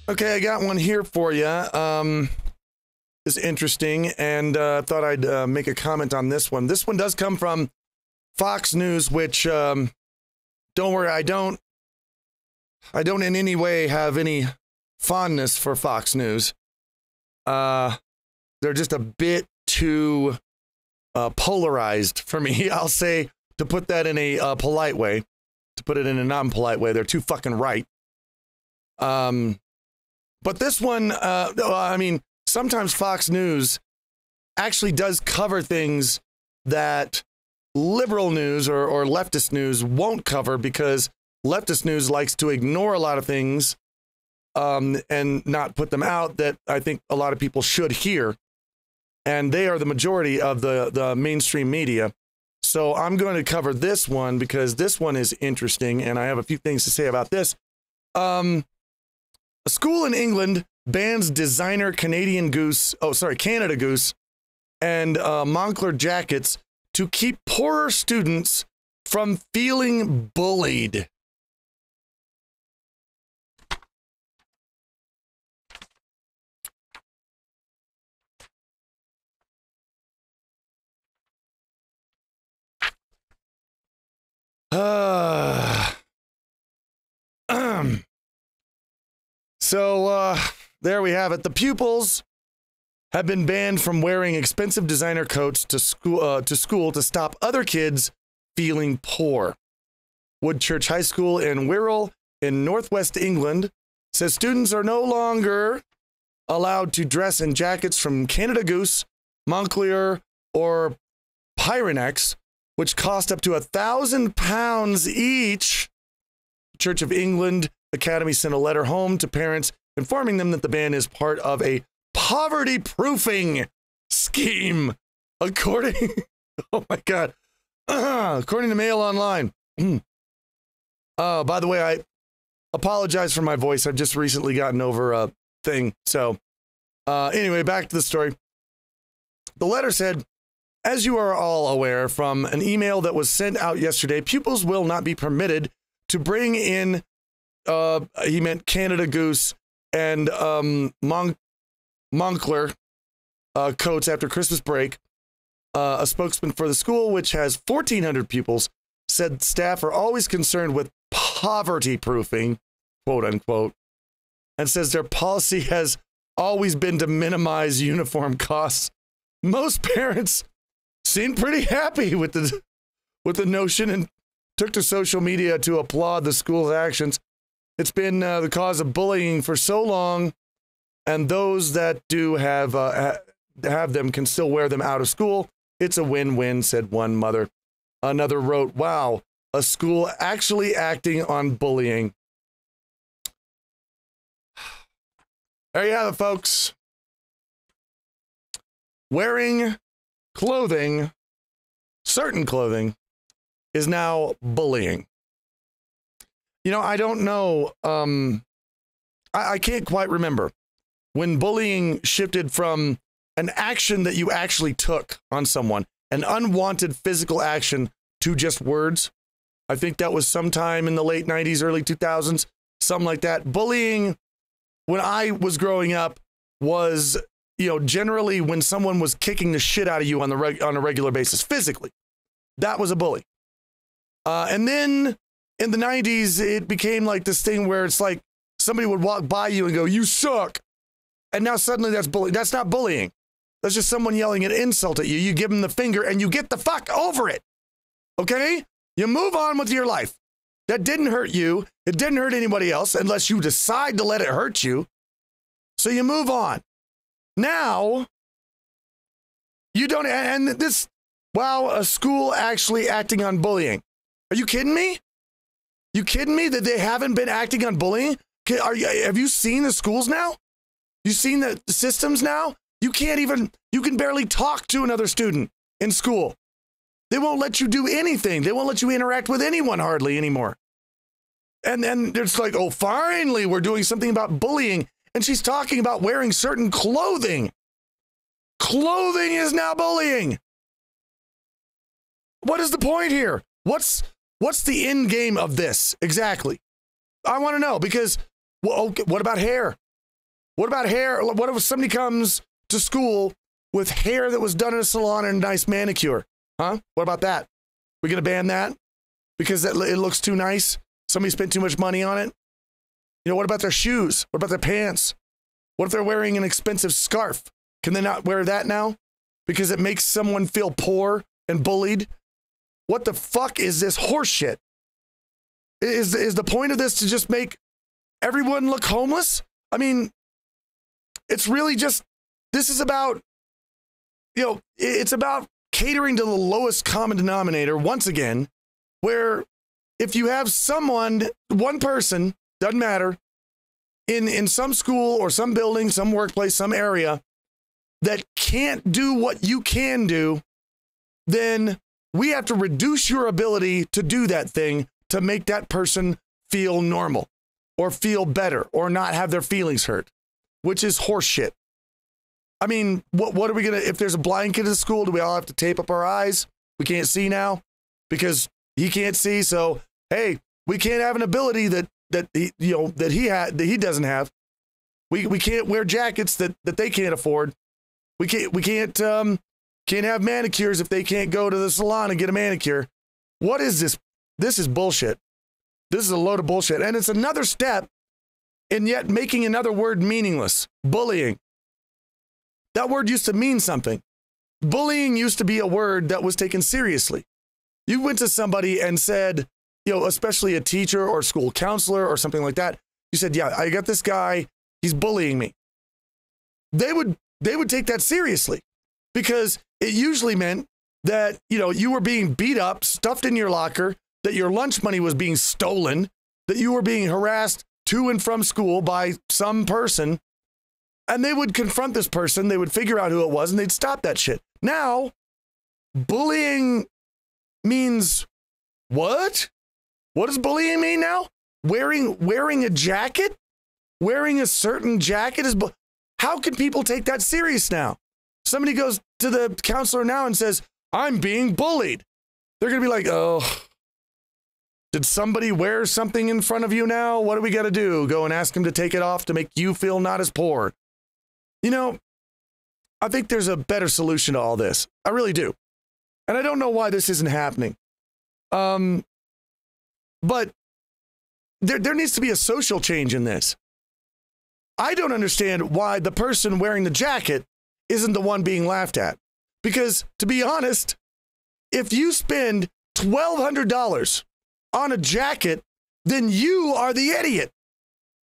Okay, I got one here for you. It's interesting, and thought I'd make a comment on this one. This one does come from Fox News, which, don't worry, I don't in any way have any fondness for Fox News. They're just a bit too polarized for me. I'll say, to put that in a polite way, to put it in a non-polite way, they're too fucking right. But this one, I mean, sometimes Fox News actually does cover things that liberal news or leftist news won't cover, because leftist news likes to ignore a lot of things and not put them out that I think a lot of people should hear. And they are the majority of the mainstream media. So I'm going to cover this one because this one is interesting, and I have a few things to say about this. A school in England bans designer Canada Goose and Moncler jackets to keep poorer students from feeling bullied. So there we have it. The pupils have been banned from wearing expensive designer coats to school to stop other kids feeling poor. Woodchurch High School in Wirral in northwest England says students are no longer allowed to dress in jackets from Canada Goose, Moncler, or Pyrenex, which cost up to £1,000 each. Church of England Academy sent a letter home to parents informing them that the ban is part of a poverty-proofing scheme. According to Mail Online. By the way, I apologize for my voice. I've just recently gotten over a thing. So anyway, back to the story. The letter said, as you are all aware from an email that was sent out yesterday, pupils will not be permitted to bring in, he meant Canada Goose and Moncler coats after Christmas break. A spokesman for the school, which has 1,400 pupils, said staff are always concerned with poverty-proofing, quote unquote, and says their policy has always been to minimize uniform costs. Most parents seemed pretty happy with the notion and took to social media to applaud the school's actions. It's been the cause of bullying for so long, and those that do have them can still wear them out of school. It's a win-win, said one mother. Another wrote, wow, a school actually acting on bullying. There you have it, folks. Wearing clothing, certain clothing, is now bullying. You know, I don't know. I can't quite remember when bullying shifted from an action that you actually took on someone, an unwanted physical action, to just words. I think that was sometime in the late 90s, early 2000s, something like that. Bullying, when I was growing up, was, you know, generally when someone was kicking the shit out of you on a regular basis, physically. That was a bully. And then in the 90s, it became like this thing where it's like somebody would walk by you and go, you suck. And now suddenly that's bullying. That's not bullying. That's just someone yelling an insult at you. You give them the finger and you get the fuck over it. Okay? You move on with your life. That didn't hurt you. It didn't hurt anybody else unless you decide to let it hurt you. So you move on. Now, you don't, and this, wow, a school actually acting on bullying. Are you kidding me? You kidding me that they haven't been acting on bullying? Have you seen the schools now? You seen the systems now? You can barely talk to another student in school. They won't let you do anything. They won't let you interact with anyone hardly anymore. And then it's like, oh, finally, we're doing something about bullying. And she's talking about wearing certain clothing. Clothing is now bullying. What is the point here? What's the end game of this exactly? I want to know, because, well, okay, what about hair? What about hair? What if somebody comes to school with hair that was done in a salon and a nice manicure? Huh? What about that? We're going to ban that because it looks too nice? Somebody spent too much money on it? You know, what about their shoes? What about their pants? What if they're wearing an expensive scarf? Can they not wear that now? Because it makes someone feel poor and bullied? What the fuck is this horse shit? Is the point of this to just make everyone look homeless? I mean, it's really just, this is about, you know, it's about catering to the lowest common denominator once again, where if you have someone, one person, doesn't matter, in some school or some building, some workplace, some area that can't do what you can do, then we have to reduce your ability to do that thing to make that person feel normal or feel better or not have their feelings hurt, which is horseshit. I mean, what are we going to, if there's a blind kid in the school, do we all have to tape up our eyes? We can't see now because he can't see. So, hey, we can't have an ability that he doesn't have. We can't wear jackets that they can't afford. We can't have manicures if they can't go to the salon and get a manicure. What is this? This is bullshit. This is a load of bullshit. And it's another step in yet making another word meaningless. Bullying. That word used to mean something. Bullying used to be a word that was taken seriously. You went to somebody and said, you know, especially a teacher or school counselor or something like that. You said, yeah, I got this guy. He's bullying me. They would take that seriously because it usually meant that, you know, you were being beat up, stuffed in your locker, that your lunch money was being stolen, that you were being harassed to and from school by some person. And they would confront this person. They would figure out who it was and they'd stop that shit. Now, bullying means what? What does bullying mean now? Wearing a jacket? Wearing a certain jacket is how can people take that serious now? Somebody goes to the counselor now and says, I'm being bullied. They're going to be like, oh, did somebody wear something in front of you now? What do we got to do? Go and ask him to take it off to make you feel not as poor. You know, I think there's a better solution to all this. I really do. And I don't know why this isn't happening. But there needs to be a social change in this. I don't understand why the person wearing the jacket isn't the one being laughed at. Because, to be honest, if you spend $1,200 on a jacket, then you are the idiot.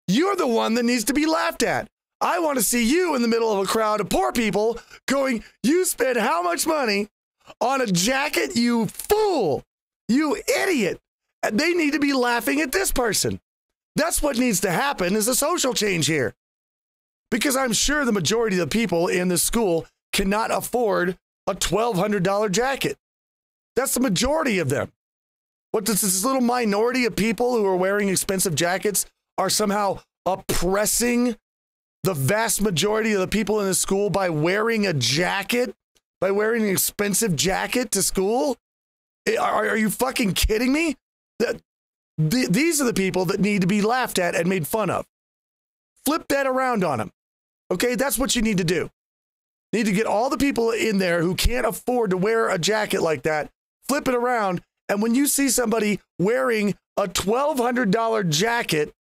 You're the one that needs to be laughed at. I want to see you in the middle of a crowd of poor people going, you spent how much money on a jacket, you fool, you idiot. And they need to be laughing at this person. That's what needs to happen is a social change here. Because I'm sure the majority of the people in this school cannot afford a $1,200 jacket. That's the majority of them. What does this little minority of people who are wearing expensive jackets are somehow oppressing the vast majority of the people in the school by wearing a jacket, by wearing an expensive jacket to school? Are you fucking kidding me? These are the people that need to be laughed at and made fun of. Flip that around on them. Okay, that's what you need to do. You need to get all the people in there who can't afford to wear a jacket like that, flip it around, and when you see somebody wearing a $1,200 jacket,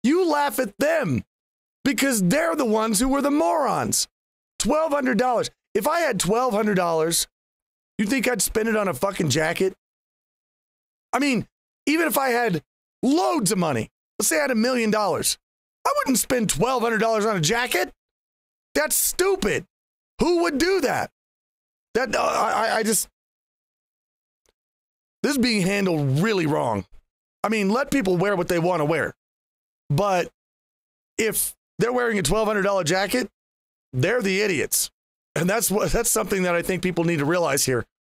you laugh at them because they're the ones who were the morons. $1,200. If I had $1,200, you think I'd spend it on a fucking jacket? I mean, even if I had loads of money, let's say I had $1 million, I wouldn't spend $1,200 on a jacket. That's stupid. Who would do that? This is being handled really wrong. I mean, let people wear what they want to wear. But if they're wearing a $1,200 jacket, they're the idiots. And that's something that I think people need to realize here.